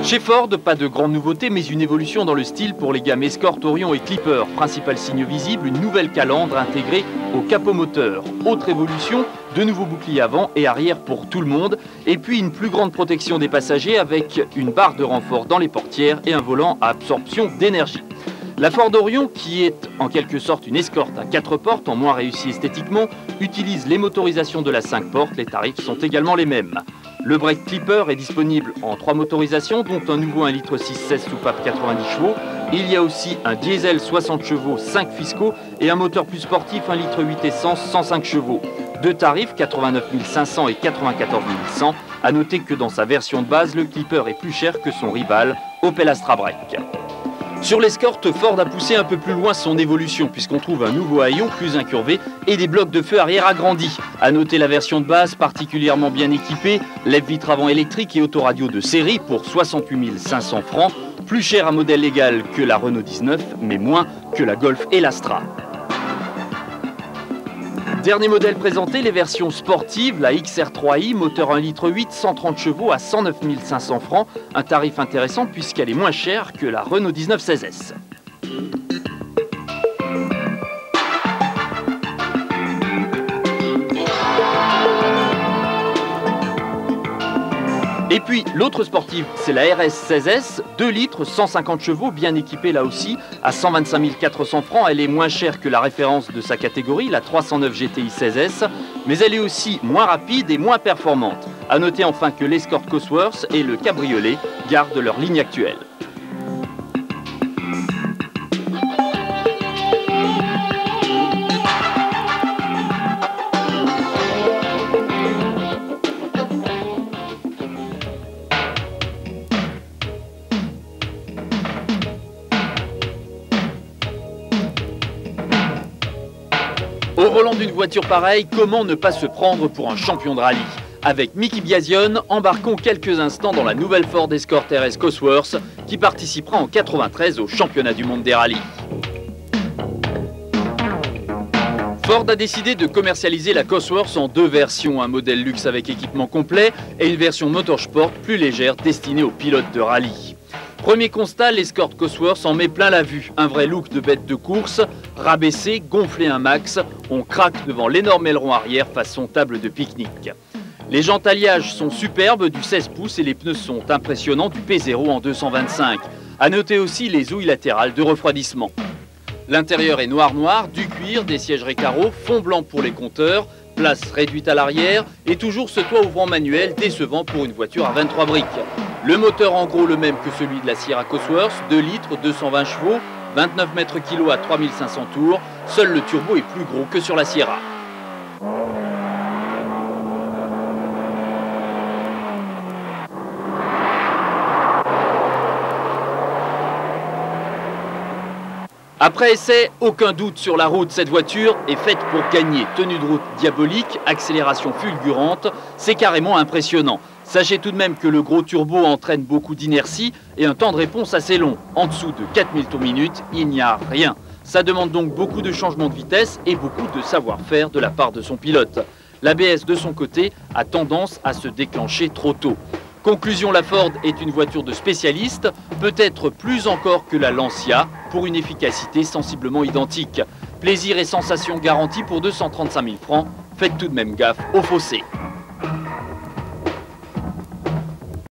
Chez Ford, pas de grande nouveauté, mais une évolution dans le style pour les gammes Escort, Orion et Clipper. Principal signe visible, une nouvelle calandre intégrée au capot moteur. Autre évolution, de nouveaux boucliers avant et arrière pour tout le monde. Et puis une plus grande protection des passagers avec une barre de renfort dans les portières et un volant à absorption d'énergie. La Ford Orion, qui est en quelque sorte une Escort à 4 portes, en moins réussi esthétiquement, utilise les motorisations de la 5 portes. Les tarifs sont également les mêmes. Le break Clipper est disponible en 3 motorisations, dont un nouveau 1,6 litre soupape 90 chevaux. Il y a aussi un diesel 60 chevaux, 5 fiscaux et un moteur plus sportif 1,8 litre essence, 105 chevaux. Deux tarifs, 89 500 et 94 100. A noter que dans sa version de base, le Clipper est plus cher que son rival, Opel Astra Break. Sur l'Escort, Ford a poussé un peu plus loin son évolution puisqu'on trouve un nouveau haillon plus incurvé et des blocs de feu arrière agrandis. A noter la version de base particulièrement bien équipée, lève-vitre avant électrique et autoradio de série pour 68 500 francs, plus cher à modèle légal que la Renault 19 mais moins que la Golf et l'Astra. Dernier modèle présenté, les versions sportives, la XR3i, moteur 1,8 litre, 130 chevaux à 109 500 francs. Un tarif intéressant puisqu'elle est moins chère que la Renault 19 16S. Et puis l'autre sportive, c'est la RS 16S, 2 litres, 150 chevaux, bien équipée là aussi, à 125 400 francs. Elle est moins chère que la référence de sa catégorie, la 309 GTI 16S, mais elle est aussi moins rapide et moins performante. A noter enfin que l'Escort Cosworth et le Cabriolet gardent leur ligne actuelle. Au volant d'une voiture pareille, comment ne pas se prendre pour un champion de rallye? Avec Mickey Biasion, embarquons quelques instants dans la nouvelle Ford Escort RS Cosworth qui participera en 93 au championnat du monde des rallyes. Ford a décidé de commercialiser la Cosworth en 2 versions, un modèle luxe avec équipement complet et une version motorsport plus légère destinée aux pilotes de rallye. Premier constat, l'Escort Cosworth en met plein la vue. Un vrai look de bête de course, rabaissé, gonflé un max. On craque devant l'énorme aileron arrière façon table de pique-nique. Les jantes alliages sont superbes, du 16 pouces et les pneus sont impressionnants, du P0 en 225. A noter aussi les ouïes latérales de refroidissement. L'intérieur est noir, du cuir, des sièges récarreaux, fond blanc pour les compteurs, place réduite à l'arrière et toujours ce toit ouvrant manuel décevant pour une voiture à 23 briques. Le moteur en gros le même que celui de la Sierra Cosworth, 2 litres, 220 chevaux, 29 mètres kg à 3500 tours. Seul le turbo est plus gros que sur la Sierra. Après essai, aucun doute sur la route, cette voiture est faite pour gagner. Tenue de route diabolique, accélération fulgurante, c'est carrément impressionnant. Sachez tout de même que le gros turbo entraîne beaucoup d'inertie et un temps de réponse assez long. En dessous de 4000 tours minute, il n'y a rien. Ça demande donc beaucoup de changements de vitesse et beaucoup de savoir-faire de la part de son pilote. L'ABS de son côté a tendance à se déclencher trop tôt. Conclusion, la Ford est une voiture de spécialiste, peut-être plus encore que la Lancia, pour une efficacité sensiblement identique. Plaisir et sensation garantis pour 235 000 francs, faites tout de même gaffe au fossé.